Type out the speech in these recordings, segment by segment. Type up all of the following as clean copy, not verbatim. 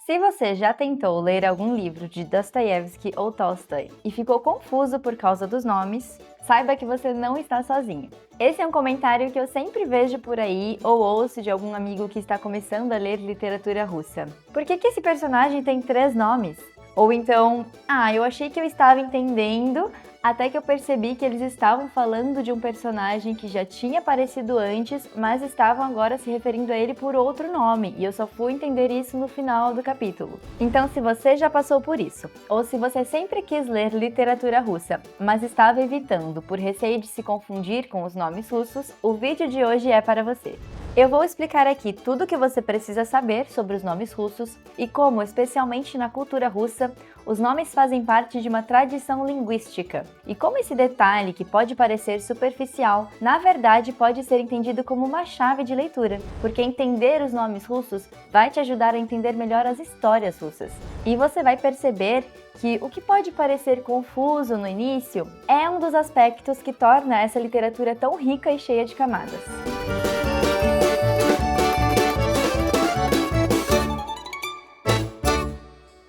Se você já tentou ler algum livro de Dostoiévski ou Tolstói e ficou confuso por causa dos nomes, saiba que você não está sozinho. Esse é um comentário que eu sempre vejo por aí ou ouço de algum amigo que está começando a ler literatura russa. Por que esse personagem tem 3 nomes? Ou então, eu achei que eu estava entendendo, até que eu percebi que eles estavam falando de um personagem que já tinha aparecido antes, mas estavam agora se referindo a ele por outro nome, e eu só fui entender isso no final do capítulo. Então, se você já passou por isso, ou se você sempre quis ler literatura russa, mas estava evitando por receio de se confundir com os nomes russos, o vídeo de hoje é para você. Eu vou explicar aqui tudo o que você precisa saber sobre os nomes russos e como, especialmente na cultura russa, os nomes fazem parte de uma tradição linguística. E como esse detalhe, que pode parecer superficial, na verdade pode ser entendido como uma chave de leitura, porque entender os nomes russos vai te ajudar a entender melhor as histórias russas. E você vai perceber que o que pode parecer confuso no início é um dos aspectos que torna essa literatura tão rica e cheia de camadas.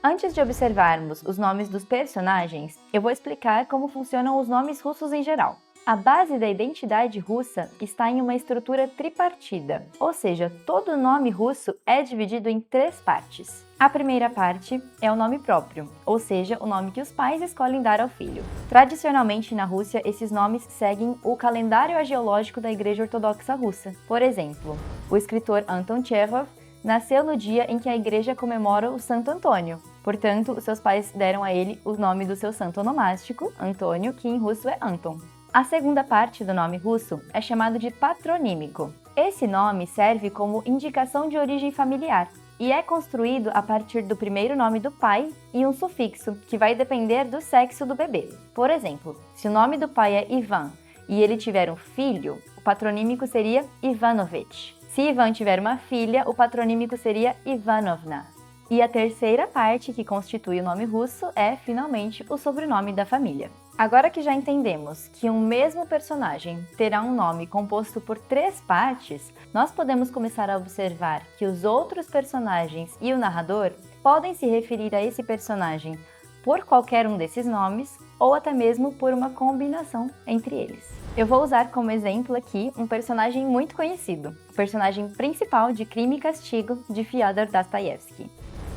Antes de observarmos os nomes dos personagens, eu vou explicar como funcionam os nomes russos em geral. A base da identidade russa está em uma estrutura tripartida, ou seja, todo nome russo é dividido em 3 partes. A primeira parte é o nome próprio, ou seja, o nome que os pais escolhem dar ao filho. Tradicionalmente na Rússia, esses nomes seguem o calendário agiológico da Igreja Ortodoxa Russa. Por exemplo, o escritor Anton Chekhov nasceu no dia em que a igreja comemora o Santo Antônio. Portanto, os seus pais deram a ele o nome do seu santo onomástico, Antônio, que em russo é Anton. A segunda parte do nome russo é chamado de patronímico. Esse nome serve como indicação de origem familiar e é construído a partir do primeiro nome do pai e um sufixo, que vai depender do sexo do bebê. Por exemplo, se o nome do pai é Ivan e ele tiver um filho, o patronímico seria Ivanovich. Se Ivan tiver uma filha, o patronímico seria Ivanovna. E a terceira parte, que constitui o nome russo, é, finalmente, o sobrenome da família. Agora que já entendemos que um mesmo personagem terá um nome composto por 3 partes, nós podemos começar a observar que os outros personagens e o narrador podem se referir a esse personagem por qualquer um desses nomes ou até mesmo por uma combinação entre eles. Eu vou usar como exemplo aqui um personagem muito conhecido, o personagem principal de Crime e Castigo de Fyodor Dostoiévski.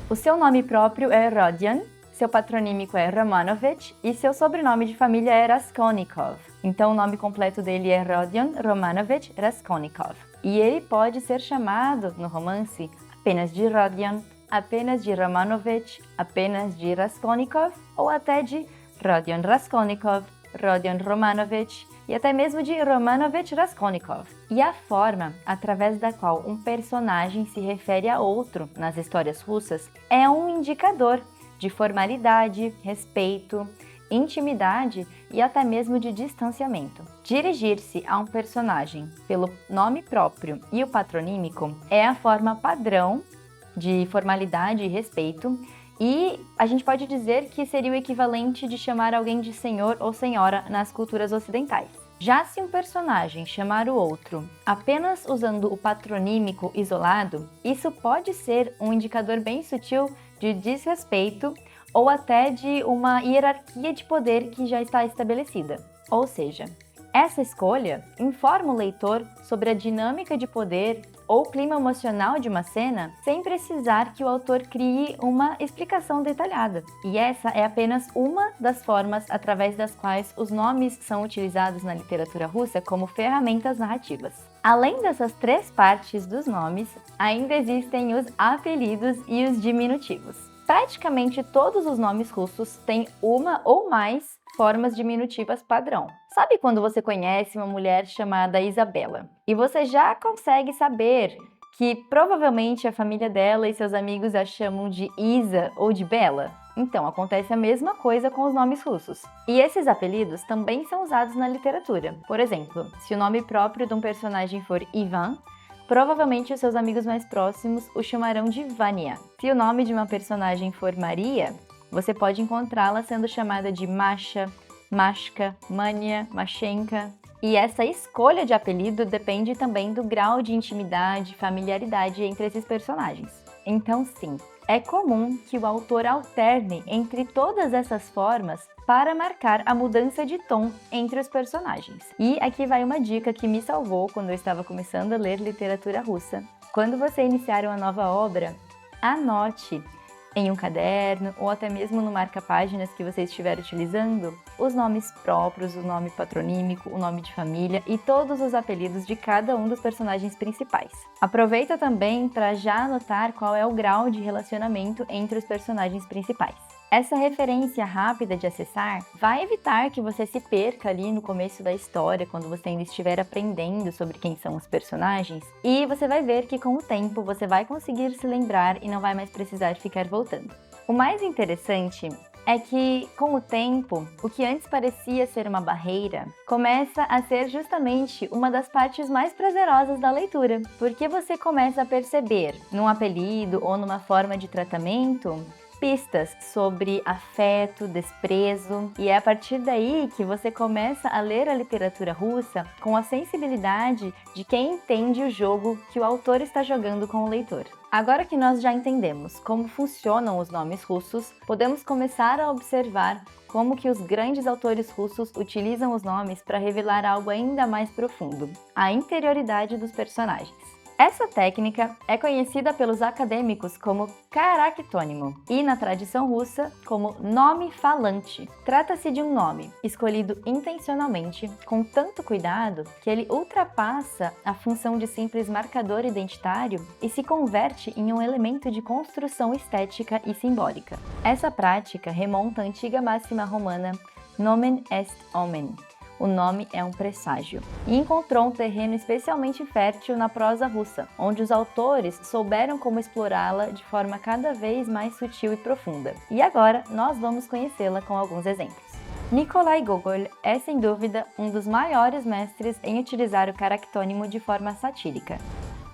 O seu nome próprio é Rodion, seu patronímico é Romanovich e seu sobrenome de família é Raskolnikov. Então o nome completo dele é Rodion Romanovich Raskolnikov. E ele pode ser chamado no romance apenas de Rodion, apenas de Romanovich, apenas de Raskolnikov ou até de Rodion Raskolnikov, Rodion Romanovich e até mesmo de Romanovich Raskolnikov. E a forma através da qual um personagem se refere a outro nas histórias russas é um indicador de formalidade, respeito, intimidade e até mesmo de distanciamento. Dirigir-se a um personagem pelo nome próprio e o patronímico é a forma padrão de formalidade e respeito, e a gente pode dizer que seria o equivalente de chamar alguém de senhor ou senhora nas culturas ocidentais. Já se um personagem chamar o outro apenas usando o patronímico isolado, isso pode ser um indicador bem sutil de desrespeito ou até de uma hierarquia de poder que já está estabelecida. Ou seja, essa escolha informa o leitor sobre a dinâmica de poder ou clima emocional de uma cena sem precisar que o autor crie uma explicação detalhada. E essa é apenas uma das formas através das quais os nomes são utilizados na literatura russa como ferramentas narrativas. Além dessas 3 partes dos nomes, ainda existem os apelidos e os diminutivos. Praticamente todos os nomes russos têm uma ou mais formas diminutivas padrão. Sabe quando você conhece uma mulher chamada Isabela e você já consegue saber que provavelmente a família dela e seus amigos a chamam de Isa ou de Bela? Então, acontece a mesma coisa com os nomes russos. E esses apelidos também são usados na literatura. Por exemplo, se o nome próprio de um personagem for Ivan, provavelmente os seus amigos mais próximos o chamarão de Vania. Se o nome de uma personagem for Maria, você pode encontrá-la sendo chamada de Masha, Mashka, Mania, Mashenka. E essa escolha de apelido depende também do grau de intimidade, familiaridade entre esses personagens. Então sim, É comum que o autor alterne entre todas essas formas para marcar a mudança de tom entre os personagens. E aqui vai uma dica que me salvou quando eu estava começando a ler literatura russa. Quando você iniciar uma nova obra, anote em um caderno ou até mesmo no marca-páginas que você estiver utilizando os nomes próprios, o nome patronímico, o nome de família e todos os apelidos de cada um dos personagens principais. Aproveita também para já anotar qual é o grau de relacionamento entre os personagens principais. Essa referência rápida de acessar vai evitar que você se perca ali no começo da história, quando você ainda estiver aprendendo sobre quem são os personagens, e você vai ver que com o tempo você vai conseguir se lembrar e não vai mais precisar ficar voltando. O mais interessante é que, com o tempo, o que antes parecia ser uma barreira começa a ser justamente uma das partes mais prazerosas da leitura, porque você começa a perceber, num apelido ou numa forma de tratamento, pistas sobre afeto, desprezo, e é a partir daí que você começa a ler a literatura russa com a sensibilidade de quem entende o jogo que o autor está jogando com o leitor. Agora que nós já entendemos como funcionam os nomes russos, podemos começar a observar como que os grandes autores russos utilizam os nomes para revelar algo ainda mais profundo, a interioridade dos personagens. Essa técnica é conhecida pelos acadêmicos como caractônimo e, na tradição russa, como nome falante. Trata-se de um nome escolhido intencionalmente, com tanto cuidado, que ele ultrapassa a função de simples marcador identitário e se converte em um elemento de construção estética e simbólica. Essa prática remonta à antiga máxima romana nomen est omen. O nome é um presságio, e encontrou um terreno especialmente fértil na prosa russa, onde os autores souberam como explorá-la de forma cada vez mais sutil e profunda. E agora nós vamos conhecê-la com alguns exemplos. Nikolai Gogol é, sem dúvida, um dos maiores mestres em utilizar o caractônimo de forma satírica.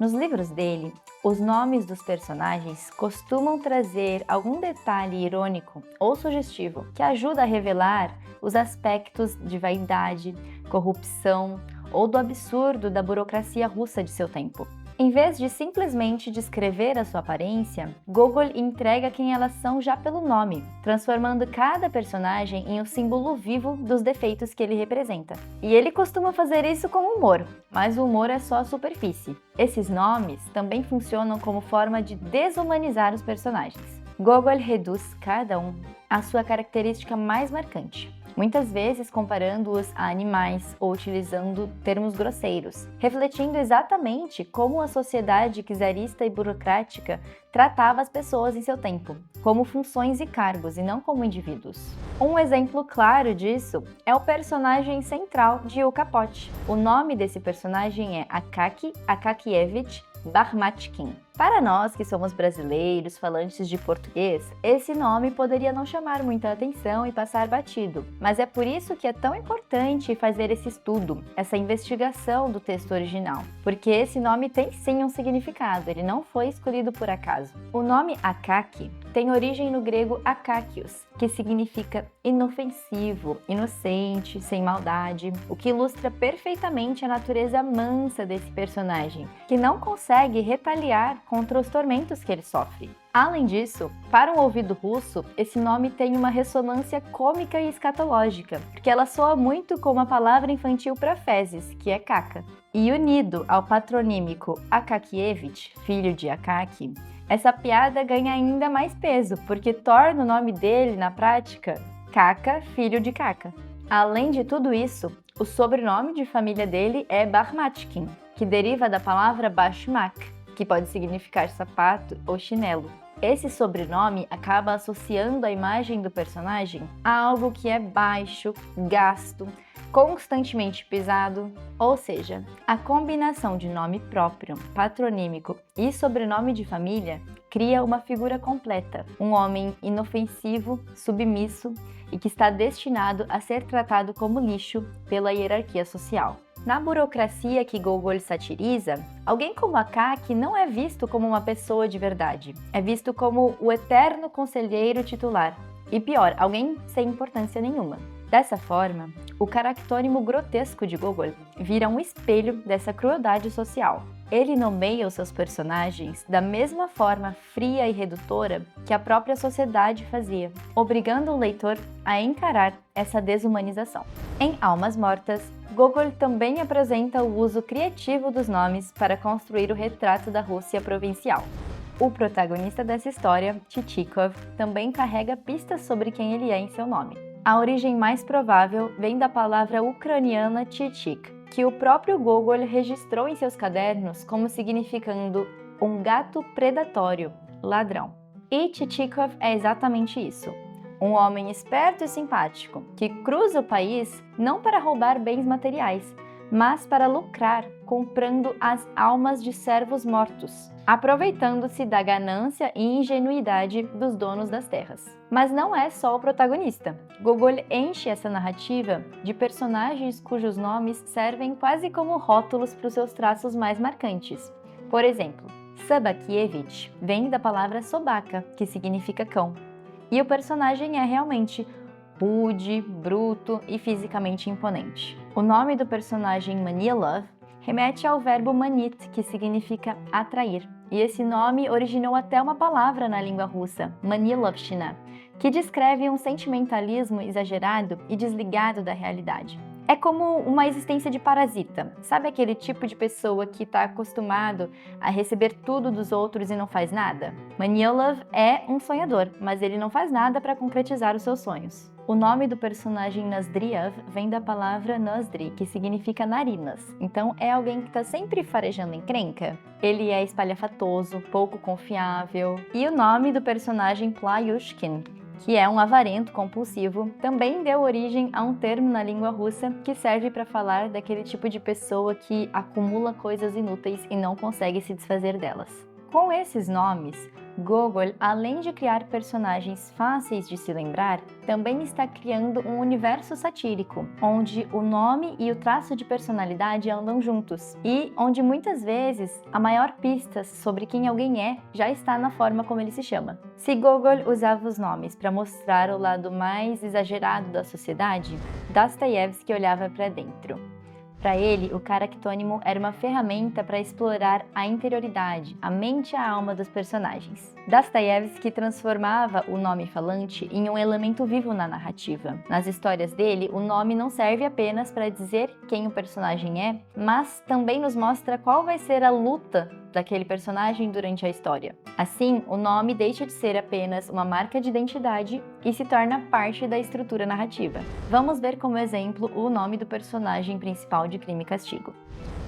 Nos livros dele, os nomes dos personagens costumam trazer algum detalhe irônico ou sugestivo que ajuda a revelar os aspectos de vaidade, corrupção ou do absurdo da burocracia russa de seu tempo. Em vez de simplesmente descrever a sua aparência, Gogol entrega quem elas são já pelo nome, transformando cada personagem em um símbolo vivo dos defeitos que ele representa. E ele costuma fazer isso com humor, mas o humor é só a superfície. Esses nomes também funcionam como forma de desumanizar os personagens. Gogol reduz cada um à sua característica mais marcante, muitas vezes comparando-os a animais ou utilizando termos grosseiros, refletindo exatamente como a sociedade czarista e burocrática tratava as pessoas em seu tempo, como funções e cargos e não como indivíduos. Um exemplo claro disso é o personagem central de O Capote. O nome desse personagem é Akaki Akakievich Bakhmatkin. Para nós que somos brasileiros, falantes de português, esse nome poderia não chamar muita atenção e passar batido, mas é por isso que é tão importante fazer esse estudo, essa investigação do texto original, porque esse nome tem sim um significado, ele não foi escolhido por acaso. O nome Akaki tem origem no grego akakios, que significa inofensivo, inocente, sem maldade, o que ilustra perfeitamente a natureza mansa desse personagem, que não consegue retaliar contra os tormentos que ele sofre. Além disso, para um ouvido russo, esse nome tem uma ressonância cômica e escatológica, porque ela soa muito como a palavra infantil para fezes, que é caca. E unido ao patronímico Akakievich, filho de Akaki, essa piada ganha ainda mais peso, porque torna o nome dele, na prática, Caca, filho de Caca. Além de tudo isso, o sobrenome de família dele é Bakhmatkin, que deriva da palavra bashmak, que pode significar sapato ou chinelo. Esse sobrenome acaba associando a imagem do personagem a algo que é baixo, gasto, constantemente pisado, ou seja, a combinação de nome próprio, patronímico e sobrenome de família cria uma figura completa, um homem inofensivo, submisso e que está destinado a ser tratado como lixo pela hierarquia social. Na burocracia que Gogol satiriza, alguém como Akaki não é visto como uma pessoa de verdade, é visto como o eterno conselheiro titular, e pior, alguém sem importância nenhuma. Dessa forma, o caractônimo grotesco de Gogol vira um espelho dessa crueldade social. Ele nomeia os seus personagens da mesma forma fria e redutora que a própria sociedade fazia, obrigando o leitor a encarar essa desumanização. Em Almas Mortas, Gogol também apresenta o uso criativo dos nomes para construir o retrato da Rússia provincial. O protagonista dessa história, Chichikov, também carrega pistas sobre quem ele é em seu nome. A origem mais provável vem da palavra ucraniana chichik, que o próprio Gogol registrou em seus cadernos como significando um gato predatório, ladrão. E Chichikov é exatamente isso. Um homem esperto e simpático, que cruza o país não para roubar bens materiais, mas para lucrar comprando as almas de servos mortos, aproveitando-se da ganância e ingenuidade dos donos das terras. Mas não é só o protagonista. Gogol enche essa narrativa de personagens cujos nomes servem quase como rótulos para os seus traços mais marcantes. Por exemplo, Sabakievich vem da palavra sobaka, que significa cão. E o personagem é realmente rude, bruto e fisicamente imponente. O nome do personagem Manilov remete ao verbo manit, que significa atrair. E esse nome originou até uma palavra na língua russa, manilovshina, que descreve um sentimentalismo exagerado e desligado da realidade. É como uma existência de parasita. Sabe aquele tipo de pessoa que está acostumado a receber tudo dos outros e não faz nada? Maniolov é um sonhador, mas ele não faz nada para concretizar os seus sonhos. O nome do personagem Nozdriev vem da palavra Nozdri, que significa narinas. Então é alguém que está sempre farejando encrenca. Ele é espalhafatoso, pouco confiável. E o nome do personagem Playushkin, que é um avarento compulsivo, também deu origem a um termo na língua russa que serve para falar daquele tipo de pessoa que acumula coisas inúteis e não consegue se desfazer delas. Com esses nomes, Gogol, além de criar personagens fáceis de se lembrar, também está criando um universo satírico, onde o nome e o traço de personalidade andam juntos, e onde muitas vezes a maior pista sobre quem alguém é já está na forma como ele se chama. Se Gogol usava os nomes para mostrar o lado mais exagerado da sociedade, Dostoiévski olhava para dentro. Para ele, o caractônimo era uma ferramenta para explorar a interioridade, a mente e a alma dos personagens. Dostoiévski transformava o nome falante em um elemento vivo na narrativa. Nas histórias dele, o nome não serve apenas para dizer quem o personagem é, mas também nos mostra qual vai ser a luta daquele personagem durante a história. Assim, o nome deixa de ser apenas uma marca de identidade e se torna parte da estrutura narrativa. Vamos ver como exemplo o nome do personagem principal de Crime e Castigo.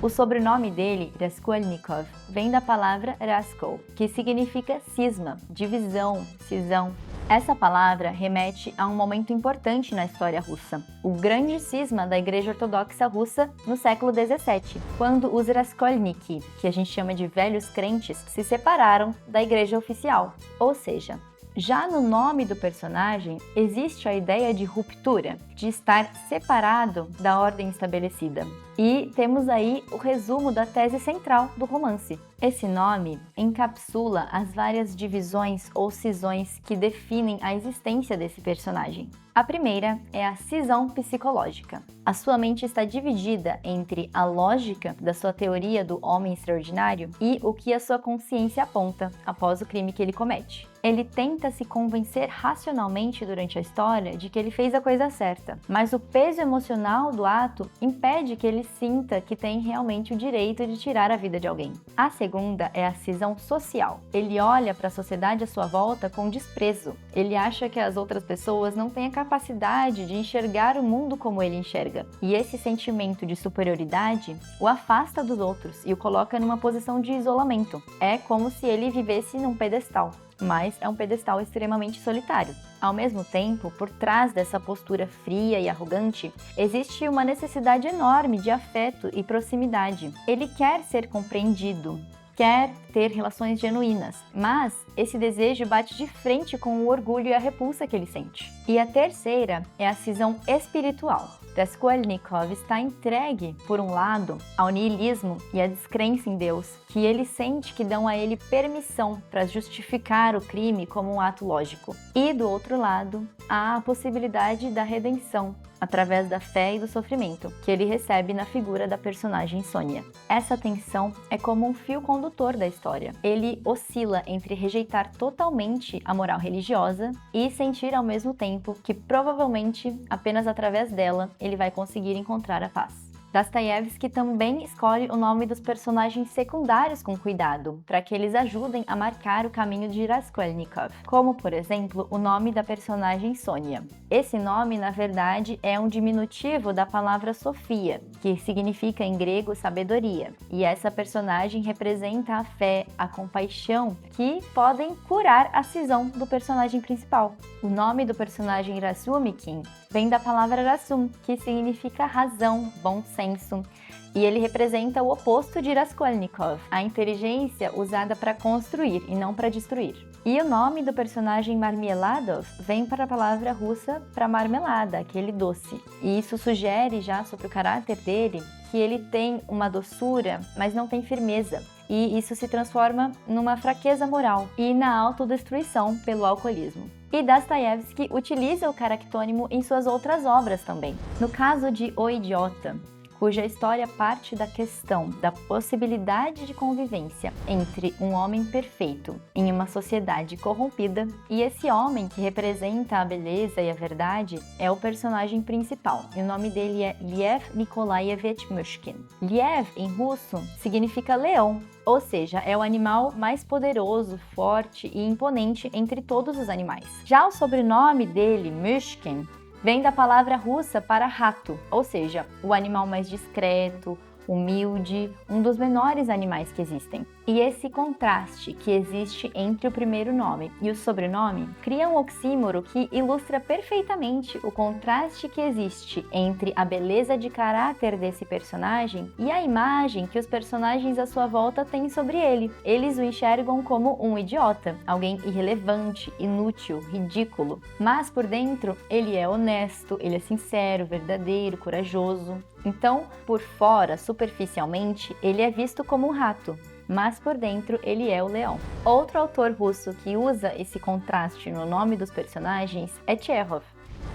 O sobrenome dele, Raskolnikov, vem da palavra Raskol, que significa cisma, divisão, cisão. Essa palavra remete a um momento importante na história russa, o grande cisma da Igreja Ortodoxa Russa no século XVII, quando os Raskolniki, que a gente chama de velhos crentes, se separaram da Igreja oficial, ou seja, já no nome do personagem existe a ideia de ruptura, de estar separado da ordem estabelecida. E temos aí o resumo da tese central do romance. Esse nome encapsula as várias divisões ou cisões que definem a existência desse personagem. A primeira é a cisão psicológica. A sua mente está dividida entre a lógica da sua teoria do homem extraordinário e o que a sua consciência aponta após o crime que ele comete. Ele tenta se convencer racionalmente durante a história de que ele fez a coisa certa, mas o peso emocional do ato impede que ele sinta que tem realmente o direito de tirar a vida de alguém. A segunda é a cisão social. Ele olha para a sociedade à sua volta com desprezo. Ele acha que as outras pessoas não têm a capacidade de enxergar o mundo como ele enxerga. E esse sentimento de superioridade o afasta dos outros e o coloca numa posição de isolamento. É como se ele vivesse num pedestal, mas é um pedestal extremamente solitário. Ao mesmo tempo, por trás dessa postura fria e arrogante, existe uma necessidade enorme de afeto e proximidade. Ele quer ser compreendido, quer ter relações genuínas, mas esse desejo bate de frente com o orgulho e a repulsa que ele sente. E a terceira é a cisão espiritual. Raskolnikov está entregue, por um lado, ao niilismo e à descrença em Deus, que ele sente que dão a ele permissão para justificar o crime como um ato lógico. E, do outro lado, há a possibilidade da redenção, através da fé e do sofrimento, que ele recebe na figura da personagem Sônia. Essa tensão é como um fio condutor da história. Ele oscila entre rejeitar totalmente a moral religiosa e sentir ao mesmo tempo que provavelmente apenas através dela ele vai conseguir encontrar a paz. Dostoiévski também escolhe o nome dos personagens secundários com cuidado, para que eles ajudem a marcar o caminho de Raskolnikov, como, por exemplo, o nome da personagem Sônia. Esse nome, na verdade, é um diminutivo da palavra Sofia, que significa em grego sabedoria, e essa personagem representa a fé, a compaixão, que podem curar a cisão do personagem principal. O nome do personagem Razumikin vem da palavra Razum, que significa razão, bom senso, e ele representa o oposto de Raskolnikov, a inteligência usada para construir e não para destruir. E o nome do personagem Marmeladov vem para a palavra russa para marmelada, aquele doce. E isso sugere já sobre o caráter dele que ele tem uma doçura, mas não tem firmeza. E isso se transforma numa fraqueza moral e na autodestruição pelo alcoolismo. E Dostoiévski utiliza o caractônimo em suas outras obras também. No caso de O Idiota, cuja história parte da questão da possibilidade de convivência entre um homem perfeito em uma sociedade corrompida, e esse homem que representa a beleza e a verdade é o personagem principal, e o nome dele é Lev Nikolaevich Mushkin. Lev, em russo, significa leão, ou seja, é o animal mais poderoso, forte e imponente entre todos os animais. Já o sobrenome dele, Mushkin, vem da palavra russa para rato, ou seja, o animal mais discreto, humilde, um dos menores animais que existem. E esse contraste que existe entre o primeiro nome e o sobrenome cria um oxímoro que ilustra perfeitamente o contraste que existe entre a beleza de caráter desse personagem e a imagem que os personagens à sua volta têm sobre ele. Eles o enxergam como um idiota, alguém irrelevante, inútil, ridículo. Mas por dentro, ele é honesto, ele é sincero, verdadeiro, corajoso. Então, por fora, superficialmente, ele é visto como um rato, mas por dentro ele é o leão. Outro autor russo que usa esse contraste no nome dos personagens é Tchekhov.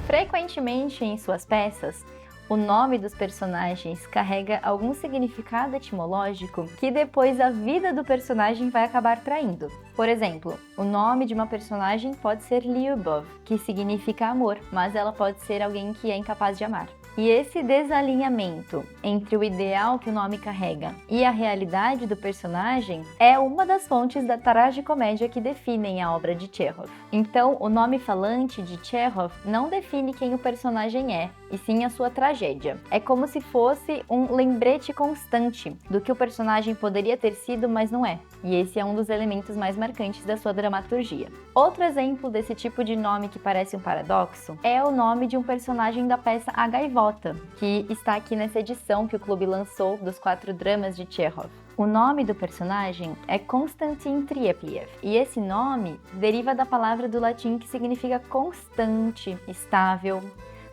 Frequentemente em suas peças, o nome dos personagens carrega algum significado etimológico que depois a vida do personagem vai acabar traindo. Por exemplo, o nome de uma personagem pode ser Lyubov, que significa amor, mas ela pode ser alguém que é incapaz de amar. E esse desalinhamento entre o ideal que o nome carrega e a realidade do personagem é uma das fontes da tragicomédia que definem a obra de Tchekhov. Então, o nome falante de Tchekhov não define quem o personagem é, e sim a sua tragédia. É como se fosse um lembrete constante do que o personagem poderia ter sido, mas não é. E esse é um dos elementos mais marcantes da sua dramaturgia. Outro exemplo desse tipo de nome que parece um paradoxo é o nome de um personagem da peça A Gaivota, que está aqui nessa edição que o clube lançou dos 4 dramas de Tchekhov. O nome do personagem é Konstantin Triepliev, e esse nome deriva da palavra do latim que significa constante, estável.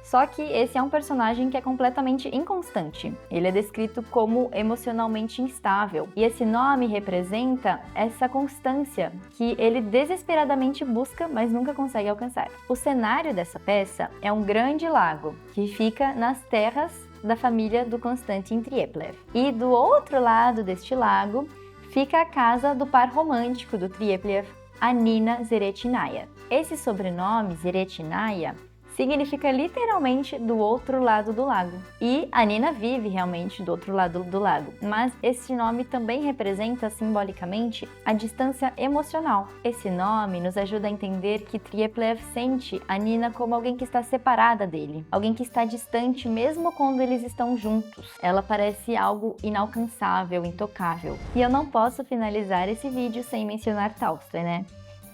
Só que esse é um personagem que é completamente inconstante. Ele é descrito como emocionalmente instável. E esse nome representa essa constância que ele desesperadamente busca, mas nunca consegue alcançar. O cenário dessa peça é um grande lago que fica nas terras da família do Konstantin Triepliev. E do outro lado deste lago fica a casa do par romântico do Triepliev, a Nina Zeretinaya. Esse sobrenome, Zeretinaya, significa literalmente do outro lado do lago. E a Nina vive realmente do outro lado do lago, mas esse nome também representa simbolicamente a distância emocional. Esse nome nos ajuda a entender que Triepliev sente a Nina como alguém que está separada dele, alguém que está distante mesmo quando eles estão juntos. Ela parece algo inalcançável, intocável. E eu não posso finalizar esse vídeo sem mencionar Tolstói, né?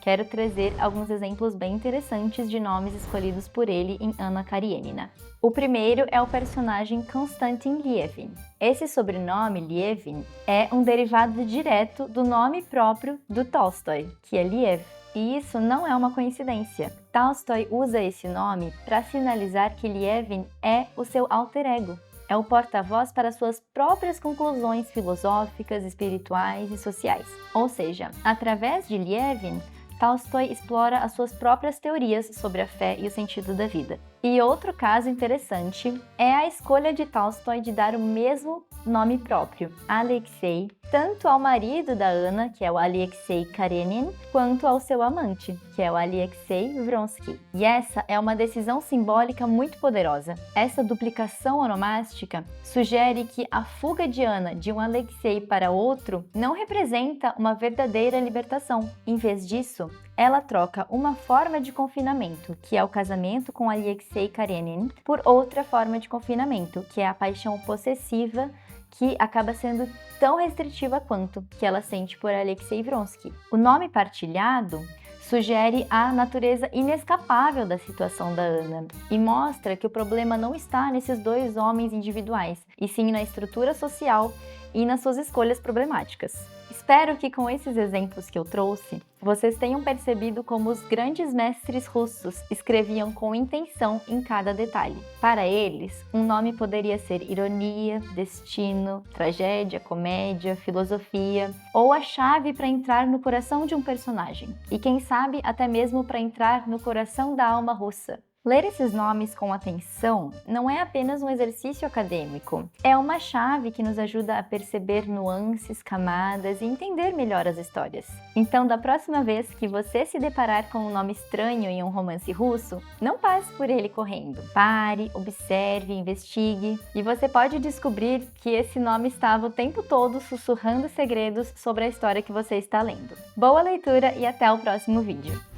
Quero trazer alguns exemplos bem interessantes de nomes escolhidos por ele em Anna Karenina. O primeiro é o personagem Konstantin Lievin. Esse sobrenome, Lievin, é um derivado direto do nome próprio do Tolstói, que é Liev. E isso não é uma coincidência. Tolstói usa esse nome para sinalizar que Lievin é o seu alter ego. É o porta-voz para suas próprias conclusões filosóficas, espirituais e sociais. Ou seja, através de Lievin, Tolstói explora as suas próprias teorias sobre a fé e o sentido da vida. E outro caso interessante é a escolha de Tolstói de dar o mesmo nome próprio, Alexei, tanto ao marido da Ana, que é o Alexei Karenin, quanto ao seu amante, que é o Alexei Vronsky. E essa é uma decisão simbólica muito poderosa. Essa duplicação onomástica sugere que a fuga de Ana de um Alexei para outro não representa uma verdadeira libertação. Em vez disso, ela troca uma forma de confinamento, que é o casamento com Alexei Karenin, por outra forma de confinamento, que é a paixão possessiva, que acaba sendo tão restritiva quanto que ela sente por Alexei Vronsky. O nome partilhado sugere a natureza inescapável da situação da Ana e mostra que o problema não está nesses dois homens individuais, e sim na estrutura social e nas suas escolhas problemáticas. Espero que com esses exemplos que eu trouxe, vocês tenham percebido como os grandes mestres russos escreviam com intenção em cada detalhe. Para eles, um nome poderia ser ironia, destino, tragédia, comédia, filosofia, ou a chave para entrar no coração de um personagem, e quem sabe até mesmo para entrar no coração da alma russa. Ler esses nomes com atenção não é apenas um exercício acadêmico, é uma chave que nos ajuda a perceber nuances, camadas e entender melhor as histórias. Então, da próxima vez que você se deparar com um nome estranho em um romance russo, não passe por ele correndo. Pare, observe, investigue, e você pode descobrir que esse nome estava o tempo todo sussurrando segredos sobre a história que você está lendo. Boa leitura e até o próximo vídeo!